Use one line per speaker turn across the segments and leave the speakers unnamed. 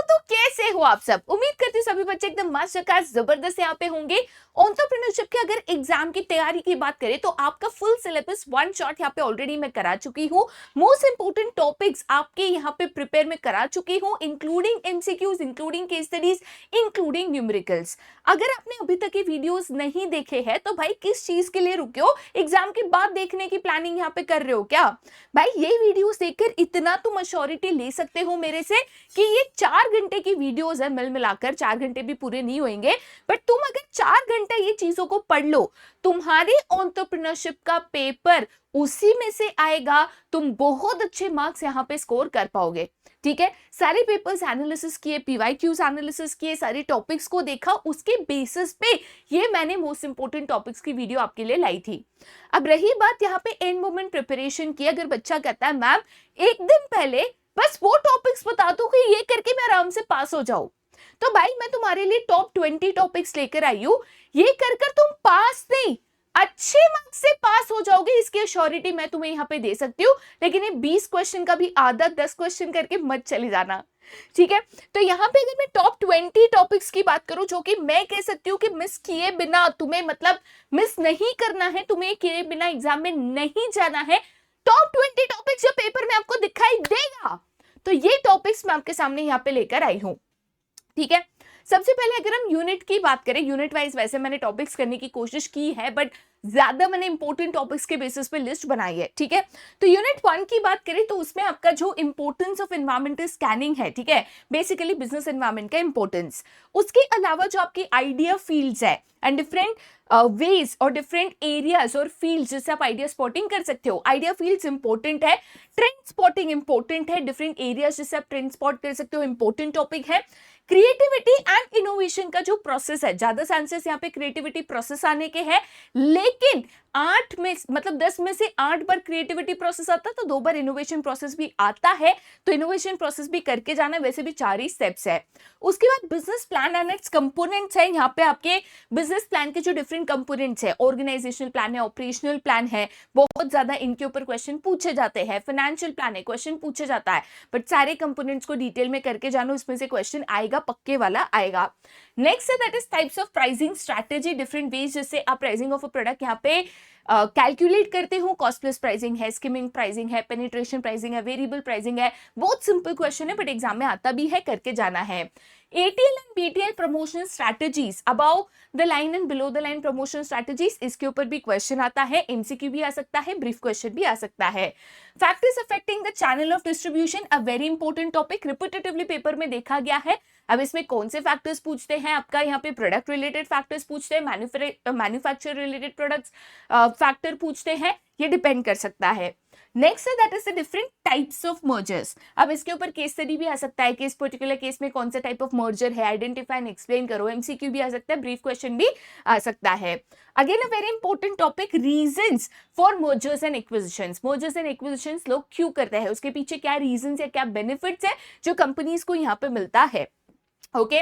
तो कैसे हो आप सब? उम्मीद करती हूँ सभी बच्चे एकदम मस्त झकास जबरदस्त यहाँ पे होंगे। एंटरप्रेन्योरशिप की अगर एग्जाम की तैयारी की बात करें तो आपका फुल सिलेबस वन शॉट यहाँ पे ऑलरेडी मैं करा चुकी हूँ। मोस्ट इंपोर्टेंट टॉपिक्स आपके यहाँ पे प्रिपेयर में करा चुकी हूँ, including MCQs, including case studies, including numericals. अगर आपने अभी तक ये वीडियोस नहीं देखे हैं तो भाई किस चीज के लिए रुके हो? एग्जाम के बाद देखने की प्लानिंग यहाँ पे कर रहे हो क्या? भाई ये वीडियोस देखकर इतना तुम अश्योरिटी ले सकते हो मेरे से कि ये 4 घंटे की वीडियोस है, मिल मिलाकर 4 घंटे भी पूरे नहीं होंगे, बट तुम अगर 4 घंटे ये चीजों को पढ़ लो, तुम्हारे एंटरप्रेन्योरशिप का पेपर उसी में से आएगा, तुम बहुत अच्छे मार्क्स यहाँ पे स्कोर कर पाओगे। ठीक है, सारे पेपर्स एनालिसिस किए, पीवाईक्यूज एनालिसिस किए, सारे टॉपिक्स को देखा, उसके बेसिस पे ये मैंने मोस्ट इंपोर्टेंट टॉपिक्स की वीडियो आपके लिए लाई थी। अब रही बात यहाँ पे एंड मोमेंट प्रिपरेशन की, अगर बच्चा कहता है मैम एक दिन पहले बस वो टॉपिक्स बता दो कि ये करके मैं आराम से पास हो जाऊं, तो भाई मैं तुम्हारे लिए टॉप 20 टॉपिक्स लेकर आई हूं। ये कर कर तुम पास नहीं, अच्छे मार्क्स से पास हो जाओगे, इसकी अश्योरिटी मैं तुम्हें यहाँ पे दे सकती हूँ। लेकिन ये 20 क्वेश्चन का भी आधा 10 क्वेश्चन करके मत चले जाना, ठीक है? तो यहाँ पे अगर मैं टॉप 20 टॉपिक्स की बात करूं जो कि मैं कह सकती हूँ कि मिस किए बिना तुम्हें, मतलब मिस नहीं करना है, तुम्हें किए बिना एग्जाम में नहीं जाना है, टॉप 20 टॉपिक्स जो पेपर में आपको दिखाई देगा, तो ये टॉपिक्स मैं आपके सामने यहाँ पे लेकर आई हूं। ठीक है, सबसे पहले अगर हम यूनिट की बात करें, यूनिट वाइज वैसे मैंने टॉपिक्स करने की कोशिश की है, बट ज्यादा मैंने इंपॉर्टेंट टॉपिक्स के बेसिस पे लिस्ट बनाई है। ठीक है, तो यूनिट 1 की बात करें तो उसमें आपका जो इंपॉर्टेंस ऑफ एनवायरमेंटल स्कैनिंग है, ठीक है, बेसिकली बिजनेस एनवायरमेंट का इंपॉर्टेंस, उसके अलावा जो आपकी आइडिया फील्ड्स है एंड डिफरेंट वेज और डिफरेंट एरियाज और फील्ड्स जिससे आप आइडिया स्पॉटिंग कर सकते हो। आइडिया फील्ड्स इंपॉर्टेंट है, ट्रेंड स्पॉटिंग इंपॉर्टेंट है, डिफरेंट एरियाज जिससे आप ट्रेंड स्पॉट कर सकते हो, इंपॉर्टेंट टॉपिक है। क्रिएटिविटी एंड इनोवेशन का जो प्रोसेस है, ज्यादा चांसेस यहाँ पे क्रिएटिविटी प्रोसेस आने के हैं, लेकिन 8 में मतलब 10 में से 8 बार क्रिएटिविटी प्रोसेस आता है तो 2 बार इनोवेशन प्रोसेस भी आता है, तो इनोवेशन प्रोसेस भी करके जाना है। वैसे भी 4 ही स्टेप्स है। उसके बाद business plan and it's components है। यहाँ पे आपके बिजनेस प्लान के जो डिफरेंट कंपोनेंट्स है, ऑर्गेनाइजेशनल प्लान है, ऑपरेशनल प्लान है, बहुत ज्यादा इनके ऊपर क्वेश्चन पूछे जाते हैं। फाइनेंशियल प्लान है, क्वेश्चन पूछे जाता है, बट सारे कंपोनेंट्स को डिटेल में करके जानो, इसमें से क्वेश्चन आएगा, पक्के वाला आएगा। नेक्स्ट है that is types of pricing strategy, different ways जिससे आप प्राइसिंग ऑफ अ प्रोडक्ट यहाँ पे कैलकुलेट करते हो। कॉस्ट प्लस प्राइसिंग है, स्किमिंग प्राइसिंग है, पेनिट्रेशन प्राइसिंग है, वेरिएबल प्राइसिंग है। बहुत सिंपल क्वेश्चन है, बट एग्जाम में आता भी है, करके जाना है। ATL and BTL promotion strategies, about the line and below the line promotion strategies, इसके ऊपर भी क्वेश्चन आता है, MCQ भी आ सकता है, ब्रीफ क्वेश्चन भी आ सकता है। Factors affecting the channel of distribution, a very important topic, repetitively paper में देखा गया है। अब इसमें कौन से फैक्टर्स पूछते हैं? आपका यहाँ पे प्रोडक्ट रिलेटेड फैक्टर्स पूछते हैं, मैन्युफैक्चर रिलेटेड प्रोडक्ट्स फैक्टर पूछते हैं, ये डिपेंड कर सकता है। नेक्स्ट है that is the different types of mergers. अब इसके ऊपर केस स्टडी भी आ सकता है कि इस पर्टिकुलर केस में कौन सा टाइप ऑफ मर्जर है, आइडेंटिफाई एंड एक्सप्लेन करो। MCQ भी आ सकता है, ब्रीफ क्वेश्चन भी आ सकता है। Again a very important topic, reasons for mergers and acquisitions. Mergers and acquisitions लोग क्यों करते हैं, उसके पीछे क्या रीजंस है, क्या बेनिफिट्स है जो कंपनीज को यहाँ पे मिलता है। ओके,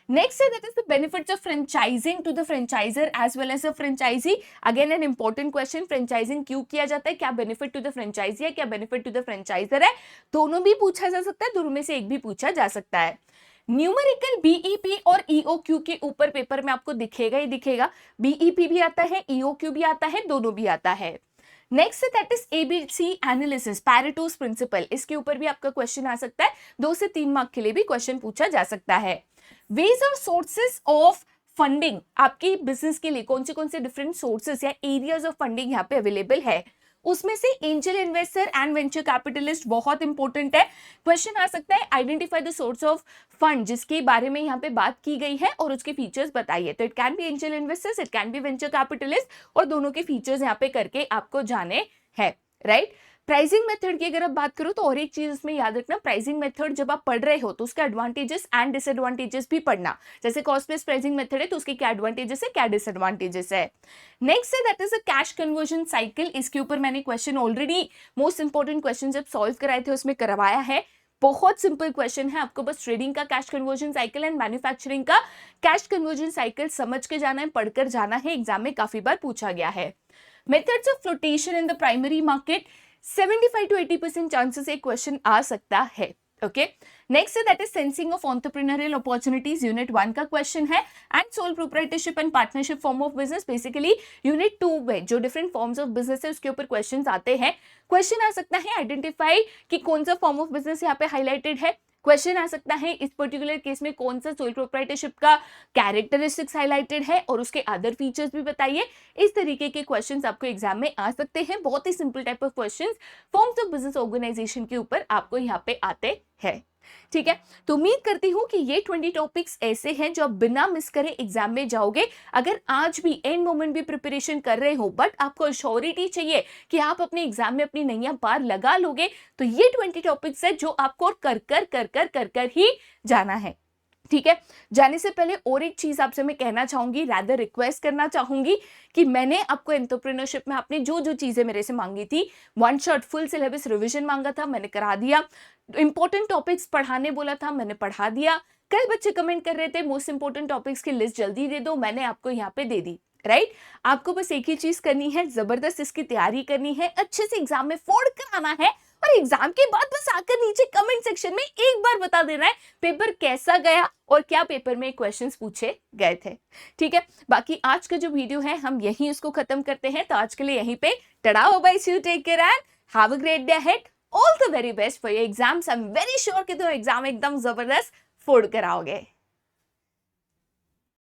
next है that is the benefits of franchising to the franchisor as well as a franchisee. Again an important question, franchising क्यों किया जाता है, क्या benefit to the franchisee है, क्या benefit to the franchisor है, दोनों भी पूछा जा सकता है, दोनों में से एक भी पूछा जा सकता है। न्यूमेरिकल BEP और EOQ के ऊपर पेपर में आपको दिखेगा ही दिखेगा, BEP भी आता है, EOQ भी आता है, दोनों भी आता है। Next that is ABC analysis, Pareto's principle, इसके ऊपर भी आपका क्वेश्चन आ सकता है, 2 से 3 मार्क के लिए भी क्वेश्चन पूछा जा सकता है। वेज और सोर्सेस ऑफ फंडिंग, आपकी बिजनेस के लिए कौन से डिफरेंट सोर्सेस या एरियाज ऑफ फंडिंग यहाँ पे अवेलेबल है, उसमें से angel investor and venture capitalist बहुत इंपॉर्टेंट है। क्वेश्चन आ सकता है identify the source of fund, जिसके बारे में यहाँ पे बात की गई है और उसके फीचर्स बताइए। तो it can be angel investors, it can be venture capitalist, और दोनों के फीचर्स यहाँ पे करके आपको जाने हैं, राइट। प्राइसिंग मेथड की अगर आप बात करो तो और एक चीज इसमें याद रखना, प्राइसिंग मेथड जब आप पढ़ रहे हो तो उसके एडवांटेजेस एंड डिसएडवांटेजेस भी पढ़ना। जैसे कॉस्ट प्लस प्राइसिंग मेथड है तो उसके क्या एडवांटेजेस है, क्या डिसएडवांटेजेस है। नेक्स्ट है that is a cash conversion cycle, इसके ऊपर मैंने question already most important question जब सॉल्व कराए थे उसमें करवाया है। बहुत सिंपल क्वेश्चन है, आपको बस ट्रेडिंग का cash conversion cycle and manufacturing का कैश कन्वर्जन साइकिल समझ के जाना है, पढ़कर जाना है, एग्जाम में काफी बार पूछा गया है। Methods of flotation in the primary market, 75 to 80% chances एक क्वेश्चन आ सकता है। Okay, next that is sensing of entrepreneurial opportunities, unit 1 का क्वेश्चन है। And sole proprietorship and partnership form of business, basically unit 2 में जो डिफरेंट फॉर्म्स ऑफ बिजनेस है उसके ऊपर क्वेश्चंस आते हैं। क्वेश्चन आ सकता है आइडेंटिफाई कि कौन सा फॉर्म ऑफ बिजनेस यहाँ पे हाईलाइटेड है। क्वेश्चन आ सकता है इस पर्टिकुलर केस में कौन सा सोल प्रोप्राइटरशिप का कैरेक्टरिस्टिक्स हाईलाइटेड है और उसके अदर फीचर्स भी बताइए। इस तरीके के क्वेश्चंस आपको एग्जाम में आ सकते हैं। बहुत ही simple type of questions forms of business organisation के ऊपर आपको यहाँ पे आते हैं। ठीक है, तो उम्मीद करती हूं कि ये 20 टॉपिक्स ऐसे हैं जो आप बिना मिस करे एग्जाम में जाओगे। अगर आज भी एंड मोमेंट भी प्रिपरेशन कर रहे हो बट आपको श्योरिटी चाहिए कि आप अपने एग्जाम में अपनी नैया पार लगा लोगे, तो ये 20 टॉपिक्स है जो आपको कर ही जाना है। ठीक है, जाने से पहले और एक चीज आपसे मैं कहना चाहूंगी, रादर रिक्वेस्ट करना चाहूंगी कि मैंने आपको एंटरप्रेन्योरशिप में आपने जो जो चीजें मेरे से मांगी थी, one shot full syllabus revision मांगा था, मैंने करा दिया। इंपॉर्टेंट टॉपिक्स पढ़ाने बोला था, मैंने पढ़ा दिया। कई बच्चे कमेंट कर रहे थे मोस्ट इंपॉर्टेंट टॉपिक्स की लिस्ट जल्दी दे दो, मैंने आपको यहाँ पे दे दी। राइट, आपको बस एक ही चीज करनी है, जबरदस्त इसकी तैयारी करनी है, अच्छे से एग्जाम में फोड़ कर आना है और एग्जाम के बाद बस आकर नीचे कमेंट सेक्शन में एक बार बता देना है पेपर कैसा गया और क्या पेपर में क्वेश्चंस पूछे गए थे। ठीक है, बाकी आज का जो वीडियो है हम यहीं उसको खत्म करते हैं। तो आज के लिए यहीं पे tada, bye, see you, take care and have a great day ahead. All the very best for your exams. I am very sure कि तुम एग्जाम एकदम जबरदस्त फोड़ कर आओगे।